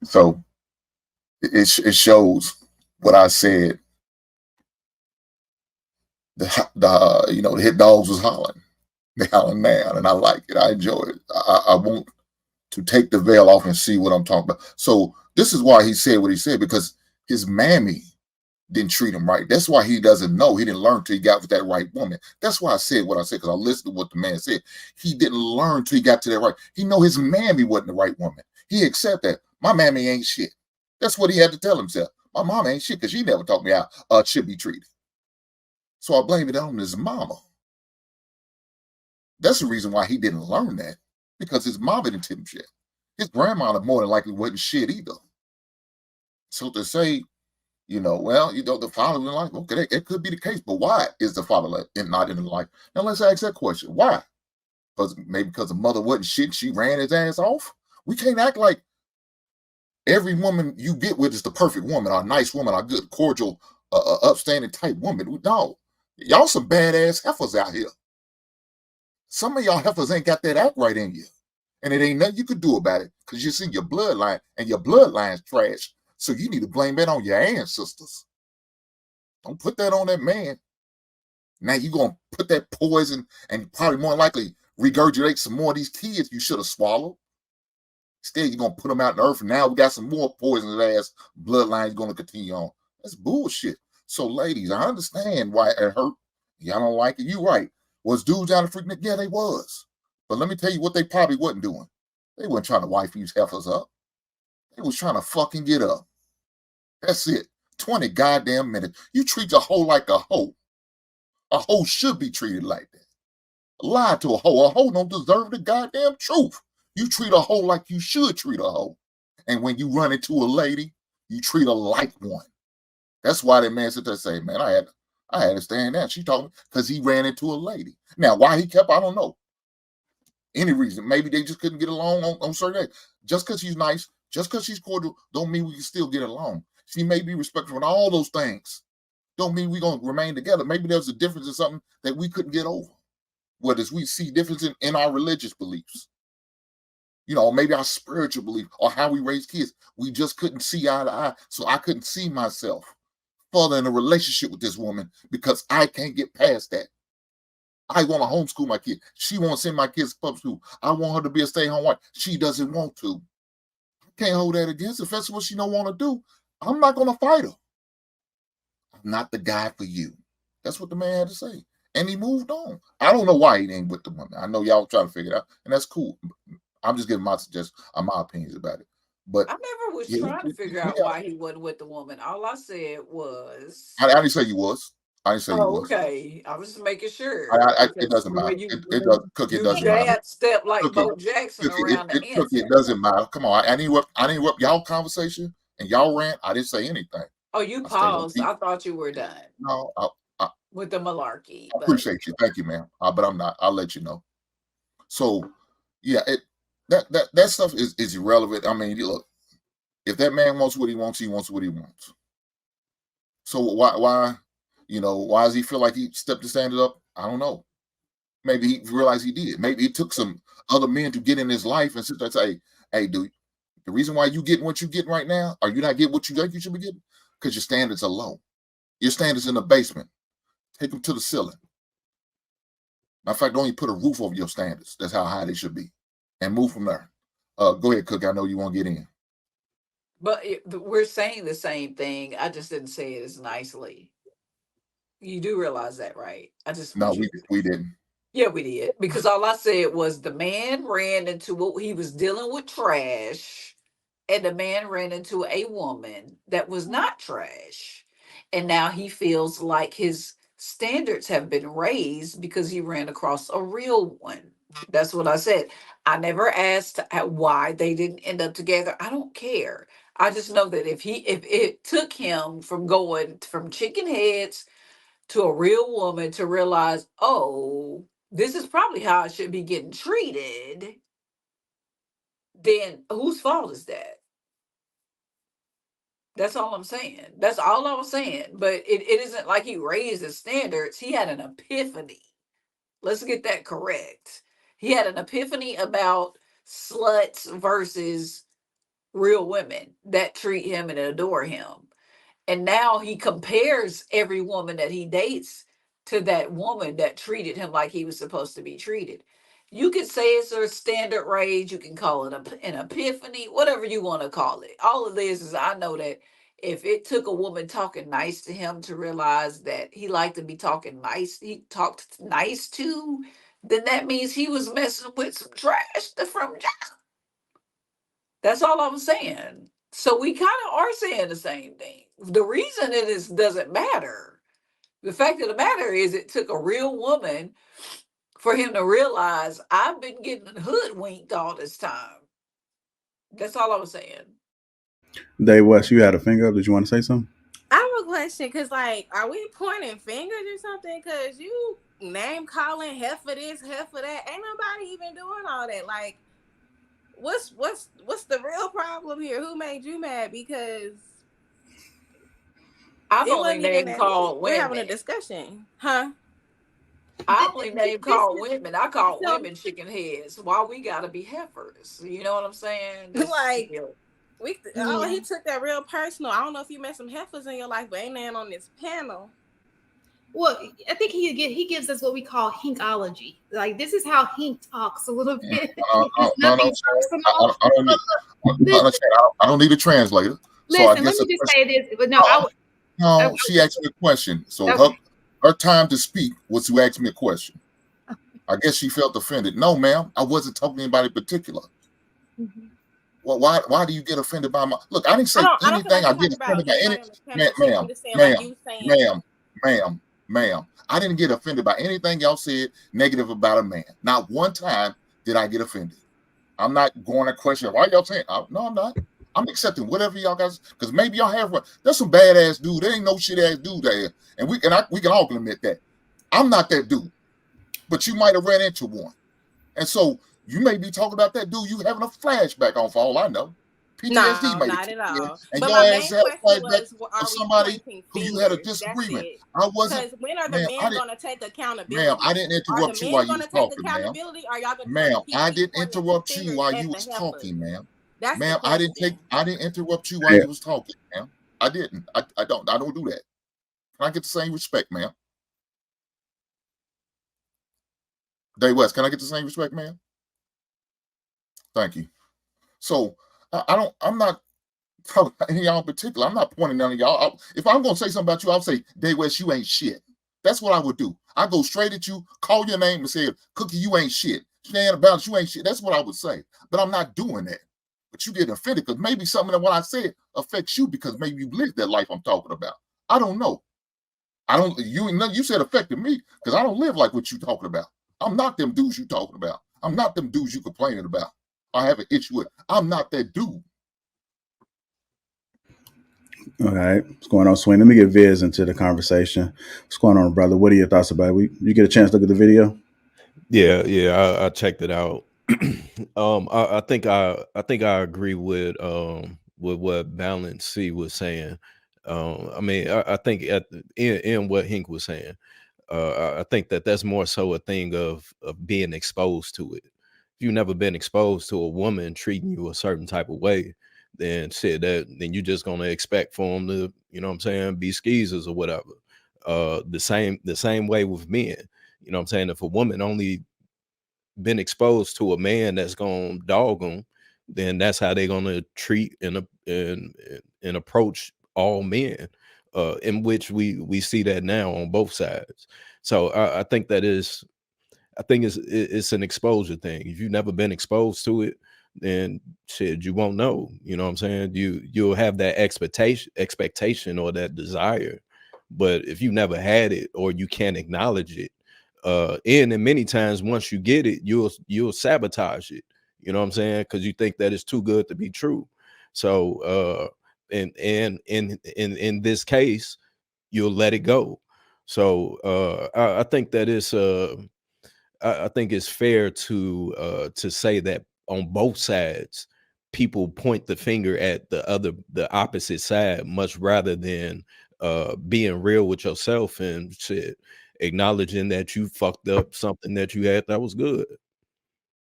So it shows what I said. The hit dogs was hollering. They hollering now, and I like it. I enjoy it. I want to take the veil off and see what I'm talking about. So this is why he said what he said, because his mammy didn't treat him right. That's why he doesn't know. He didn't learn till he got with that right woman. That's why I said what I said, because I listened to what the man said. He didn't learn till he got to that right. He know his mammy wasn't the right woman. He accept that. My mammy ain't shit. That's what he had to tell himself. My mama ain't shit because she never taught me how it should be treated. So I blame it on his mama. That's the reason why he didn't learn that, because his mama didn't tell him shit. His grandmother more than likely wasn't shit either. So to say, the father in life, okay, it could be the case, but why is the father not in the life? Now let's ask that question. Why? Because the mother wasn't shit, she ran his ass off. We can't act like every woman you get with is the perfect woman, or a nice woman, or a good, cordial, upstanding type woman. No, y'all some badass heifers out here. Some of y'all heifers ain't got that act right in you, and it ain't nothing you could do about it, because you see your bloodline, and your bloodline's trash. So you need to blame that on your ancestors. Don't put that on that man. Now you're going to put that poison and probably more likely regurgitate some more of these kids you should have swallowed. Instead, you're going to put them out in the earth, and now we got some more poisonous ass bloodlines going to continue on. That's bullshit. So, ladies, I understand why it hurt. Y'all don't like it. You right. Was dudes out of freaking? Yeah, they was. But let me tell you what they probably wasn't doing. They weren't trying to wife these heifers up. They was trying to fucking get up. That's it. 20 goddamn minutes. You treat a hoe like a hoe. A hoe should be treated like that. Lie to a hoe. A hoe don't deserve the goddamn truth. You treat a hoe like you should treat a hoe. And when you run into a lady, you treat her like one. That's why that man said to say, man, I had to stand there. She told me because he ran into a lady. Now, why he kept, I don't know. Any reason. Maybe they just couldn't get along on certain days. Just because she's nice, just because she's cordial, don't mean we can still get along. She may be respectful and all those things. Don't mean we're going to remain together. Maybe there's a difference in something that we couldn't get over. Whether we see difference in our religious beliefs, maybe our spiritual belief, or how we raise kids. We just couldn't see eye to eye. So I couldn't see myself further in a relationship with this woman because I can't get past that. I want to homeschool my kid. She won't send my kids to public school. I want her to be a stay-at-home wife. She doesn't want to. I can't hold that against her. If that's what she don't want to do, I'm not going to fight her. I'm not the guy for you. That's what the man had to say. And he moved on. I don't know why he ain't with the woman. I know y'all trying to figure it out, and that's cool. I'm just giving my suggestions, my opinions about it. But I never was yeah, trying to figure out yeah. why he wasn't with the woman. All I said was, I didn't say you was. I didn't say you "Oh, was. okay." I was just making sure It because doesn't the way matter. It does cook. It you doesn't matter. jab step like Cookie, Bo Jackson cookie. around the Cookie. It answer. doesn't matter. Come on. I didn't interrupt y'all conversation and y'all rant. I didn't say anything. Oh, you I stayed on paused. beat. I thought you were done No, I with the malarkey, but appreciate you. Thank you, ma'am. But I'm not. I'll let you know. So, yeah, that stuff is irrelevant. I mean, look, if that man wants what he wants, he wants what he wants. So why does he feel like he stepped the standard up? I don't know. Maybe he realized he did. Maybe it took some other men to get in his life and sit there and say, hey, dude, the reason why you getting what you getting right now, or you not getting what you think you should be getting, because your standards are low. Your standards in the basement. Take them to the ceiling. Matter of fact, don't even put a roof over your standards. That's how high they should be. And move from there. Go ahead, Cook. I know you want to get in. we're saying the same thing. I just didn't say it as nicely. You do realize that, right? I just No, want you. we didn't. Yeah, we did. Because all I said was the man ran into what he was dealing with trash, and the man ran into a woman that was not trash. And now he feels like his standards have been raised because he ran across a real one. That's what I said. I never asked why they didn't end up together. I don't care. I just know that if it took him from going from chicken heads to a real woman to realize, oh, this is probably how I should be getting treated, then whose fault is that? That's all I'm saying. That's all I was saying. But it isn't like he raised his standards. He had an epiphany. Let's get that correct. He had an epiphany about sluts versus real women that treat him and adore him. And now he compares every woman that he dates to that woman that treated him like he was supposed to be treated. You could say it's a standard rage. You can call it an epiphany, whatever you want to call it. All of this is, I know that if it took a woman talking nice to him to realize that he liked to be talking nice, he talked nice to, then that means he was messing with some trash from. That's all I'm saying. So we kind of are saying the same thing. The reason it is doesn't matter. The fact of the matter is, it took a real woman for him to realize I've been getting hoodwinked all this time. That's all I was saying. Dave West, you had a finger up. Did you want to say something? I have a question, cause like, are we pointing fingers or something? Cause you name calling heifer this, heifer that. Ain't nobody even doing all that. Like, what's the real problem here? Who made you mad? Because I've it only wasn't even name that called deep. We're having a women. discussion, huh? I only name called women. I call So, women chicken heads. Why we gotta be heifers? You know what I'm saying? That's like, still. he took that real personal. I don't know if you met some heifers in your life, but ain't none on this panel. Well, I think he gives us what we call hinkology. Like, this is how Hink talks a little bit. It's nothing personal. I don't need a translator. So Listen, let me just say this. But no, she asked me a question. So okay. her time to speak was to ask me a question. I guess she felt offended. No, ma'am, I wasn't talking to anybody particular. Mm-hmm. Well, why do you get offended by my look? I didn't say anything. I get offended by any ma'am. I didn't get offended by anything y'all said negative about a man. Not one time did I get offended. I'm not going to question why y'all saying. No, I'm not. I'm accepting whatever y'all guys, because maybe y'all have one. There's some badass dude. There ain't no shit ass dude there, and we can all admit that. I'm not that dude, but you might have ran into one, and so you may be talking about that dude you having a flashback on, for all I know. PTSD, no, not at all. And but your my ass main question was, are somebody who you had a disagreement. I wasn't. Because when are the men going to take accountability? Ma'am, I didn't interrupt you while you was talking, ma'am. Ma'am, I didn't interrupt you while you was talking, ma'am. Ma'am, I didn't interrupt you while you was talking, ma'am. I didn't. I don't do that. Can I get the same respect, ma'am? Dave West, can I get the same respect, ma'am? Thank you. So I'm not talking about any y'all in particular. I'm not pointing none of y'all. If I'm gonna say something about you, I'll say, Dave West, you ain't shit. That's what I would do. I go straight at you, call your name and say, Cookie, you ain't shit. Stand about you ain't shit. That's what I would say. But I'm not doing that. But you get offended because maybe something that what I said affects you because maybe you lived that life I'm talking about. I don't know. You said affected me because I don't live like what you talking about. I'm not them dudes you talking about. I'm not them dudes you complaining about. I have an issue with. I'm not that dude. All right. What's going on, Swing? Let me get Viz into the conversation. What's going on, brother? What are your thoughts about it? You get a chance to look at the video? Yeah, I checked it out. I think I agree with what Balance C was saying. I mean, I think in what Hink was saying, I think that's more so a thing of being exposed to it. If you've never been exposed to a woman treating you a certain type of way, then then you're just gonna expect for them to, you know what I'm saying, be skeezers or whatever. The same way with men. You know what I'm saying? If a woman only been exposed to a man that's gonna dog them, then that's how they're gonna treat and approach all men. In which we see that now on both sides. So I think it's an exposure thing. If you've never been exposed to it, then shit, you won't know. You know what I'm saying? You'll have that expectation or that desire. But if you never had it or you can't acknowledge it, and many times once you get it, you'll sabotage it. You know what I'm saying? Because you think that it's too good to be true. So and in this case, you'll let it go. So I think that it's I think it's fair to say that on both sides, people point the finger at the opposite side much rather than being real with yourself and shit, acknowledging that you fucked up something that you had that was good.